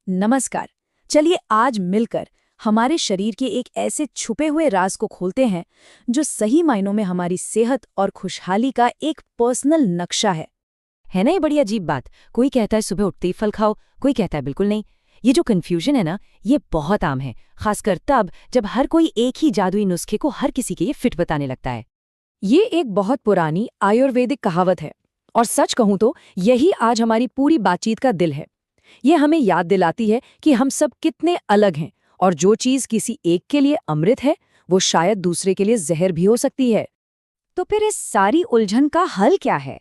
नमस्कार। चलिए आज मिलकर हमारे शरीर के एक ऐसे छुपे हुए राज को खोलते हैं जो सही मायनों में हमारी सेहत और खुशहाली का एक पर्सनल नक्शा है ना। ये बड़ी अजीब बात, कोई कहता है सुबह उठते ही फल खाओ, कोई कहता है बिल्कुल नहीं। ये जो कन्फ्यूजन है ना, ये बहुत आम है, खासकर तब जब हर कोई एक ही जादुई नुस्खे को हर किसी के लिए फिट बताने लगता है। ये एक बहुत पुरानी आयुर्वेदिक कहावत है और सच कहूं तो यही आज हमारी पूरी बातचीत का दिल है। ये हमें याद दिलाती है कि हम सब कितने अलग हैं और जो चीज किसी एक के लिए अमृत है वो शायद दूसरे के लिए जहर भी हो सकती है। तो फिर इस सारी उलझन का हल क्या है?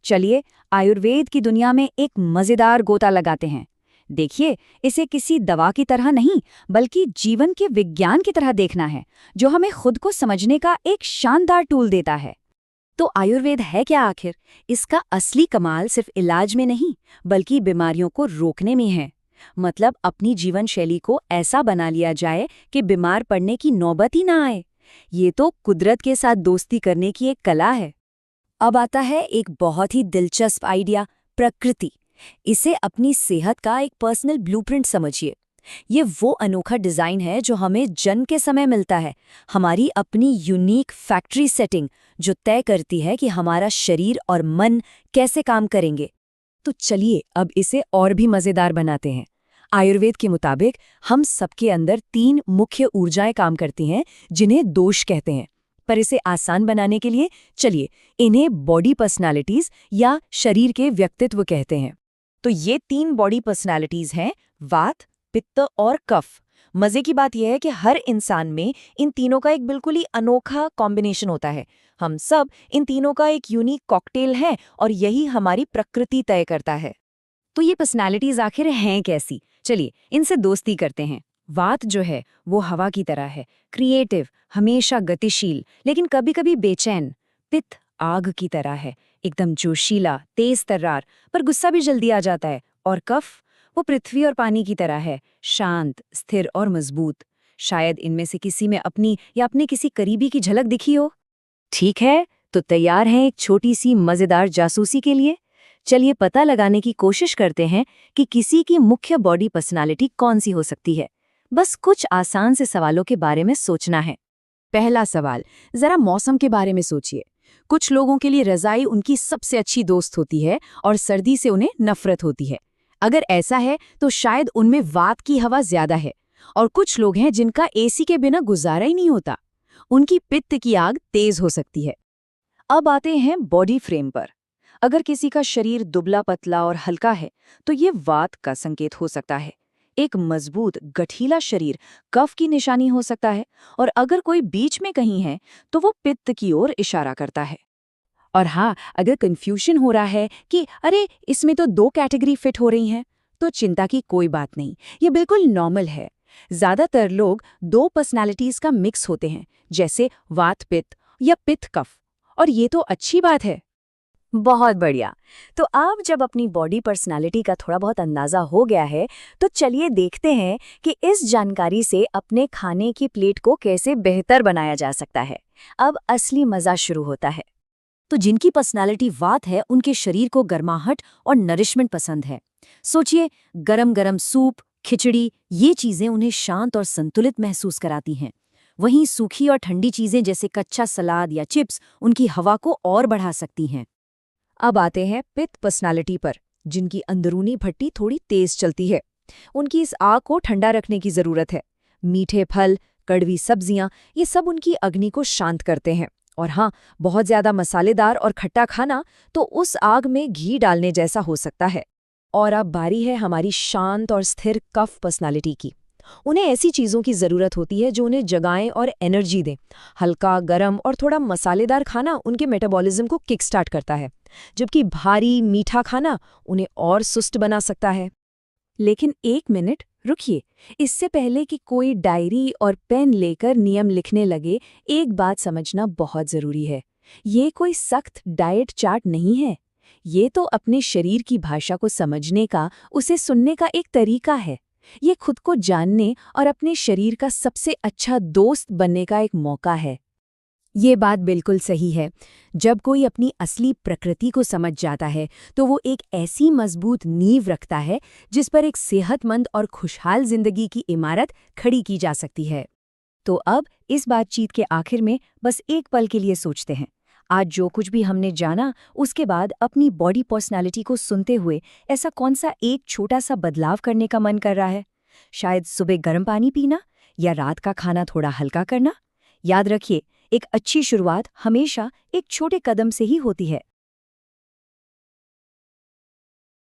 चलिए आयुर्वेद की दुनिया में एक मजेदार गोता लगाते हैं। देखिए, इसे किसी दवा की तरह नहीं बल्कि जीवन के विज्ञान की तरह देखना है, जो हमें खुद को समझने का एक शानदार टूल देता है। तो आयुर्वेद है क्या आखिर? इसका असली कमाल सिर्फ इलाज में नहीं बल्कि बीमारियों को रोकने में है। मतलब अपनी जीवन शैली को ऐसा बना लिया जाए कि बीमार पड़ने की नौबत ही ना आए। ये तो कुदरत के साथ दोस्ती करने की एक कला है। अब आता है एक बहुत ही दिलचस्प आइडिया, प्रकृति। इसे अपनी सेहत का एक पर्सनल ब्लूप्रिंट समझिए। ये वो अनोखा डिज़ाइन है जो हमें जन्म के समय मिलता है, हमारी अपनी यूनिक फैक्ट्री सेटिंग जो तय करती है कि हमारा शरीर और मन कैसे काम करेंगे। तो चलिए अब इसे और भी मज़ेदार बनाते हैं। आयुर्वेद के मुताबिक हम सबके अंदर 3 मुख्य ऊर्जाएं काम करती हैं जिन्हें दोष कहते हैं। पर इसे आसान बनाने के लिए चलिए इन्हें बॉडी पर्सनालिटीज या शरीर के व्यक्तित्व कहते हैं। तो ये 3 बॉडी पर्सनालिटीज हैं वात, पित्त और कफ। मजे की बात यह है कि हर इंसान में इन तीनों का एक बिल्कुल ही अनोखा कॉम्बिनेशन होता है। हम सब इन तीनों का एक यूनिक कॉकटेल है और यही हमारी प्रकृति तय करता है। तो ये पर्सनालिटीज आखिर हैं कैसी? चलिए इनसे दोस्ती करते हैं। वात जो है वो हवा की तरह है, क्रिएटिव, हमेशा गतिशील लेकिन कभी-कभी बेचैन। पित्त आग की तरह है, एकदम जोशीला, तेज तर्रार, पर गुस्सा भी जल्दी आ जाता है। और कफ वो पृथ्वी और पानी की तरह है, शांत, स्थिर और मजबूत। शायद इनमें से किसी में अपनी या अपने किसी करीबी की झलक दिखी हो। ठीक है, तो तैयार हैं एक छोटी सी मजेदार जासूसी के लिए? चलिए पता लगाने की कोशिश करते हैं कि किसी की मुख्य बॉडी पर्सनालिटी कौन सी हो सकती है। बस कुछ आसान से सवालों के बारे में सोचना है। पहला सवाल, जरा मौसम के बारे में सोचिए। कुछ लोगों के लिए रजाई उनकी सबसे अच्छी दोस्त होती है और सर्दी से उन्हें नफरत होती है। अगर ऐसा है तो शायद उनमें वात की हवा ज्यादा है। और कुछ लोग हैं जिनका एसी के बिना गुजारा ही नहीं होता, उनकी पित्त की आग तेज हो सकती है। अब आते हैं बॉडी फ्रेम पर। अगर किसी का शरीर दुबला पतला और हल्का है तो ये वात का संकेत हो सकता है। एक मजबूत गठीला शरीर कफ की निशानी हो सकता है और अगर कोई बीच में कहीं है तो वो पित्त की ओर इशारा करता है। और हाँ, अगर कंफ्यूजन हो रहा है कि अरे इसमें तो 2 कैटेगरी फिट हो रही हैं, तो चिंता की कोई बात नहीं, ये बिल्कुल नॉर्मल है। ज्यादातर लोग 2 पर्सनालिटीज का मिक्स होते हैं, जैसे वात पित्त या पित्त कफ, और ये तो अच्छी बात है। बहुत बढ़िया। तो अब जब अपनी बॉडी पर्सनालिटी का थोड़ा बहुत अंदाजा हो गया है, तो चलिए देखते हैं कि इस जानकारी से अपने खाने की प्लेट को कैसे बेहतर बनाया जा सकता है। अब असली मजा शुरू होता है। तो जिनकी पर्सनालिटी वात है, उनके शरीर को गर्माहट और नरिशमेंट पसंद है। सोचिए, गरम गरम सूप, खिचड़ी, ये चीजें उन्हें शांत और संतुलित महसूस कराती हैं। वहीं सूखी और ठंडी चीजें जैसे कच्चा सलाद या चिप्स उनकी हवा को और बढ़ा सकती हैं। अब आते हैं पित्त पर्सनालिटी पर, जिनकी अंदरूनी भट्टी थोड़ी तेज चलती है। उनकी इस आग को ठंडा रखने की जरूरत है। मीठे फल, कड़वी सब्जियां, ये सब उनकी अग्नि को शांत करते हैं। और हाँ, बहुत ज्यादा मसालेदार और खट्टा खाना तो उस आग में घी डालने जैसा हो सकता है। और अब बारी है हमारी शांत और स्थिर कफ पर्सनालिटी की। उन्हें ऐसी चीज़ों की ज़रूरत होती है जो उन्हें जगाएं और एनर्जी दें। हल्का, गरम और थोड़ा मसालेदार खाना उनके मेटाबॉलिज्म को किक स्टार्ट करता है, जबकि भारी, मीठा खाना उन्हें और सुस्त बना सकता है। लेकिन एक मिनट रुकिए, इससे पहले कि कोई डायरी और पेन लेकर नियम लिखने लगे, एक बात समझना बहुत ज़रूरी है। ये कोई सख्त डाइट चार्ट नहीं है। ये तो अपने शरीर की भाषा को समझने का, उसे सुनने का एक तरीका है। ये खुद को जानने और अपने शरीर का सबसे अच्छा दोस्त बनने का एक मौका है। ये बात बिल्कुल सही है। जब कोई अपनी असली प्रकृति को समझ जाता है तो वो एक ऐसी मजबूत नींव रखता है जिस पर एक सेहतमंद और खुशहाल जिंदगी की इमारत खड़ी की जा सकती है। तो अब इस बातचीत के आखिर में बस एक पल के लिए सोचते हैं। आज जो कुछ भी हमने जाना, उसके बाद अपनी बॉडी पर्सनालिटी को सुनते हुए ऐसा कौन सा एक छोटा सा बदलाव करने का मन कर रहा है? शायद सुबह गर्म पानी पीना या रात का खाना थोड़ा हल्का करना। याद रखिए, एक अच्छी शुरुआत हमेशा एक छोटे कदम से ही होती है।